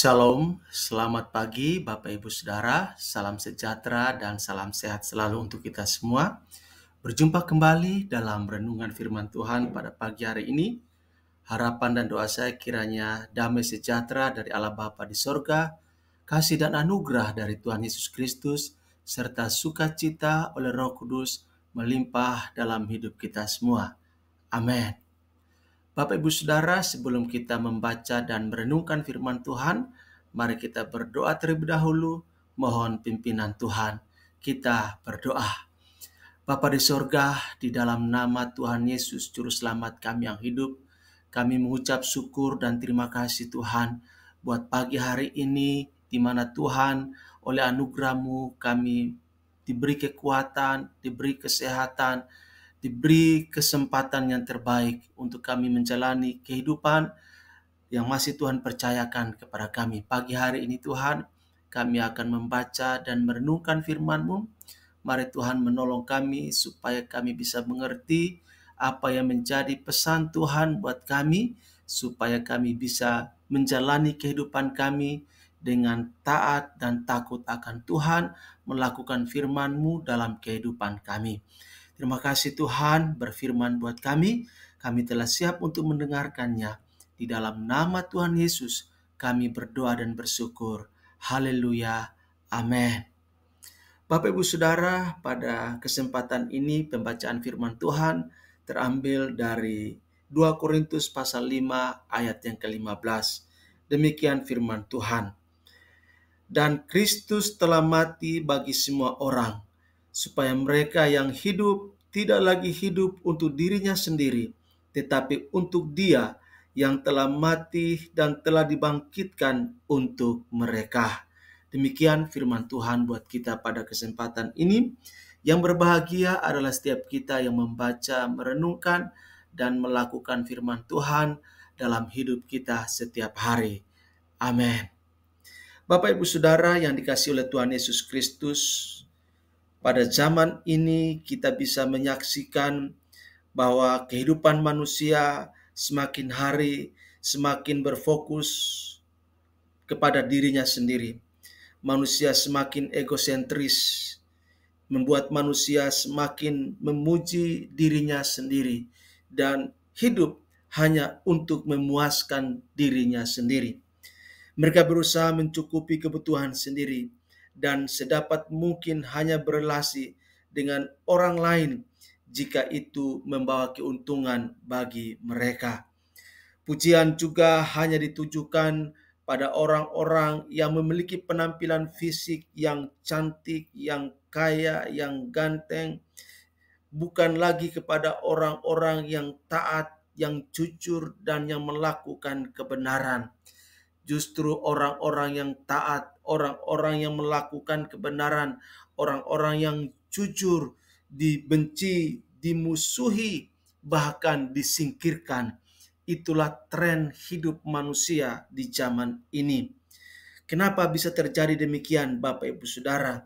Shalom, selamat pagi Bapak Ibu Saudara, salam sejahtera dan salam sehat selalu untuk kita semua. Berjumpa kembali dalam renungan firman Tuhan pada pagi hari ini. Harapan dan doa saya kiranya damai sejahtera dari Allah Bapa di sorga, kasih dan anugerah dari Tuhan Yesus Kristus, serta sukacita oleh Roh Kudus melimpah dalam hidup kita semua. Amin. Bapak Ibu Saudara, sebelum kita membaca dan merenungkan firman Tuhan, mari kita berdoa terlebih dahulu, mohon pimpinan Tuhan. Kita berdoa. Bapa di sorga, di dalam nama Tuhan Yesus, Juru Selamat kami yang hidup, kami mengucap syukur dan terima kasih Tuhan, buat pagi hari ini, di mana Tuhan, oleh anugerah-Mu kami diberi kekuatan, diberi kesehatan, diberi kesempatan yang terbaik untuk kami menjalani kehidupan yang masih Tuhan percayakan kepada kami. Pagi hari ini Tuhan, kami akan membaca dan merenungkan firman-Mu. Mari Tuhan menolong kami supaya kami bisa mengerti apa yang menjadi pesan Tuhan buat kami, supaya kami bisa menjalani kehidupan kami dengan taat dan takut akan Tuhan, melakukan firman-Mu dalam kehidupan kami. Terima kasih Tuhan berfirman buat kami telah siap untuk mendengarkannya. Di dalam nama Tuhan Yesus kami berdoa dan bersyukur. Haleluya. Amin. Bapak Ibu Saudara, pada kesempatan ini pembacaan firman Tuhan terambil dari 2 Korintus pasal 5 ayat yang ke-15. Demikian firman Tuhan. Dan Kristus telah mati bagi semua orang, supaya mereka yang hidup tidak lagi hidup untuk dirinya sendiri, tetapi untuk Dia yang telah mati dan telah dibangkitkan untuk mereka. Demikian firman Tuhan buat kita pada kesempatan ini. Yang berbahagia adalah setiap kita yang membaca, merenungkan, dan melakukan firman Tuhan dalam hidup kita setiap hari. Amin. Bapak Ibu Saudara yang dikasihi oleh Tuhan Yesus Kristus, pada zaman ini kita bisa menyaksikan bahwa kehidupan manusia semakin hari semakin berfokus kepada dirinya sendiri. Manusia semakin egosentris, membuat manusia semakin memuji dirinya sendiri dan hidup hanya untuk memuaskan dirinya sendiri. Mereka berusaha mencukupi kebutuhan sendiri dan sedapat mungkin hanya berelasi dengan orang lain jika itu membawa keuntungan bagi mereka. Pujian juga hanya ditujukan pada orang-orang yang memiliki penampilan fisik yang cantik, yang kaya, yang ganteng, bukan lagi kepada orang-orang yang taat, yang jujur, dan yang melakukan kebenaran. Justru orang-orang yang taat, orang-orang yang melakukan kebenaran, orang-orang yang jujur dibenci, dimusuhi, bahkan disingkirkan. Itulah tren hidup manusia di zaman ini. Kenapa bisa terjadi demikian, Bapak Ibu Saudara?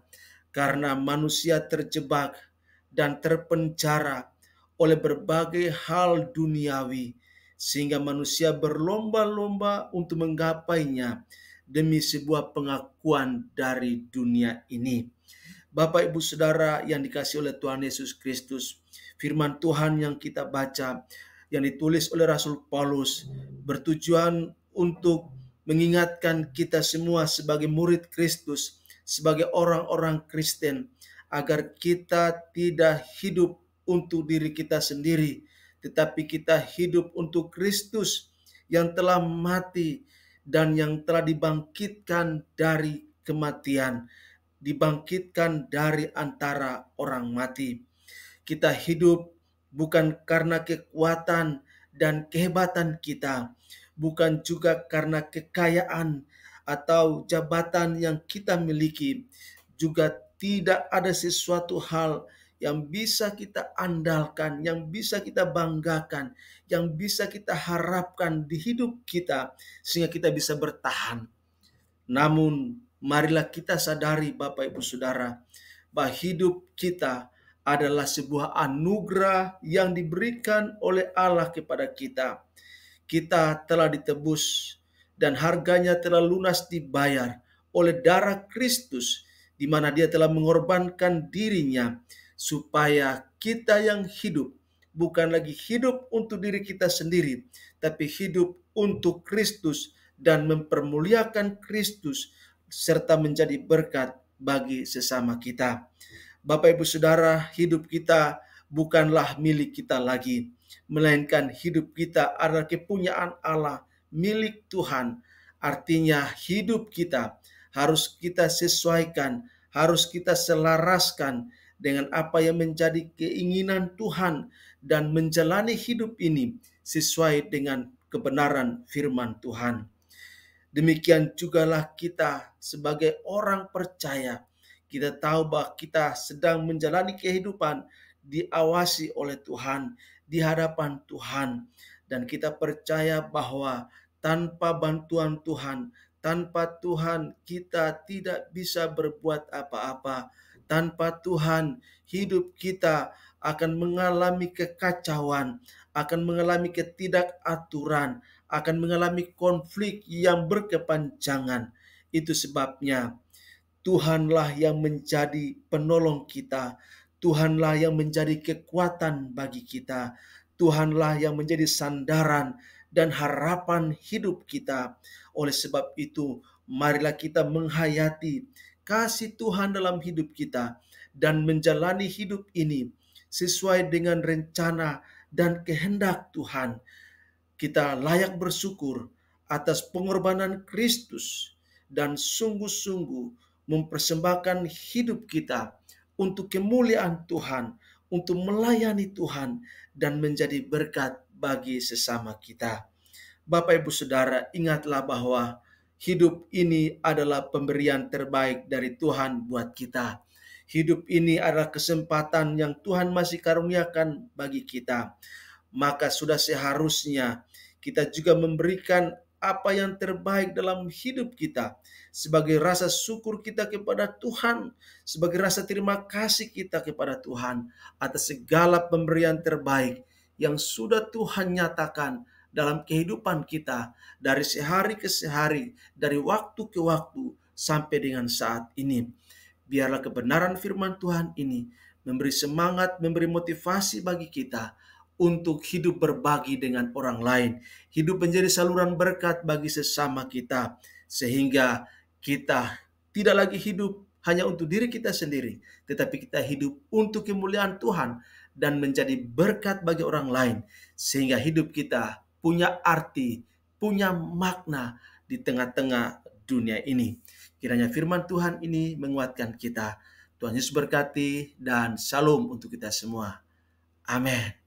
Karena manusia terjebak dan terpenjara oleh berbagai hal duniawi, sehingga manusia berlomba-lomba untuk menggapainya demi sebuah pengakuan dari dunia ini. Bapak Ibu Saudara yang dikasihi oleh Tuhan Yesus Kristus, firman Tuhan yang kita baca, yang ditulis oleh Rasul Paulus, bertujuan untuk mengingatkan kita semua sebagai murid Kristus, sebagai orang-orang Kristen, agar kita tidak hidup untuk diri kita sendiri, tetapi kita hidup untuk Kristus yang telah mati dan yang telah dibangkitkan dari kematian, dibangkitkan dari antara orang mati. Kita hidup bukan karena kekuatan dan kehebatan kita, bukan juga karena kekayaan atau jabatan yang kita miliki, juga tidak ada sesuatu hal yang bisa kita andalkan, yang bisa kita banggakan, yang bisa kita harapkan di hidup kita sehingga kita bisa bertahan. Namun marilah kita sadari Bapak Ibu Saudara, bahwa hidup kita adalah sebuah anugerah yang diberikan oleh Allah kepada kita. Kita telah ditebus dan harganya telah lunas dibayar oleh darah Kristus, di mana Dia telah mengorbankan dirinya supaya kita yang hidup bukan lagi hidup untuk diri kita sendiri, tapi hidup untuk Kristus dan mempermuliakan Kristus serta menjadi berkat bagi sesama kita. Bapak Ibu Saudara, hidup kita bukanlah milik kita lagi, melainkan hidup kita adalah kepunyaan Allah, milik Tuhan. Artinya hidup kita harus kita sesuaikan, harus kita selaraskan dengan apa yang menjadi keinginan Tuhan dan menjalani hidup ini sesuai dengan kebenaran firman Tuhan. Demikian jugalah kita sebagai orang percaya. Kita tahu bahwa kita sedang menjalani kehidupan diawasi oleh Tuhan, di hadapan Tuhan. Dan kita percaya bahwa tanpa bantuan Tuhan, tanpa Tuhan kita tidak bisa berbuat apa-apa. Tanpa Tuhan hidup kita akan mengalami kekacauan, akan mengalami ketidakaturan, akan mengalami konflik yang berkepanjangan. Itu sebabnya Tuhanlah yang menjadi penolong kita. Tuhanlah yang menjadi kekuatan bagi kita. Tuhanlah yang menjadi sandaran dan harapan hidup kita. Oleh sebab itu, marilah kita menghayati kasih Tuhan dalam hidup kita dan menjalani hidup ini sesuai dengan rencana dan kehendak Tuhan. Kita layak bersyukur atas pengorbanan Kristus dan sungguh-sungguh mempersembahkan hidup kita untuk kemuliaan Tuhan, untuk melayani Tuhan dan menjadi berkat bagi sesama kita. Bapak Ibu Saudara, ingatlah bahwa hidup ini adalah pemberian terbaik dari Tuhan buat kita. Hidup ini adalah kesempatan yang Tuhan masih karuniakan bagi kita. Maka sudah seharusnya kita juga memberikan apa yang terbaik dalam hidup kita sebagai rasa syukur kita kepada Tuhan, sebagai rasa terima kasih kita kepada Tuhan atas segala pemberian terbaik yang sudah Tuhan nyatakan dalam kehidupan kita dari sehari ke sehari, dari waktu ke waktu sampai dengan saat ini. Biarlah kebenaran firman Tuhan ini memberi semangat, memberi motivasi bagi kita untuk hidup berbagi dengan orang lain, hidup menjadi saluran berkat bagi sesama kita, sehingga kita tidak lagi hidup hanya untuk diri kita sendiri, tetapi kita hidup untuk kemuliaan Tuhan dan menjadi berkat bagi orang lain, sehingga hidup kita punya arti, punya makna di tengah-tengah dunia ini. Kiranya firman Tuhan ini menguatkan kita. Tuhan Yesus berkati dan shalom untuk kita semua. Amin.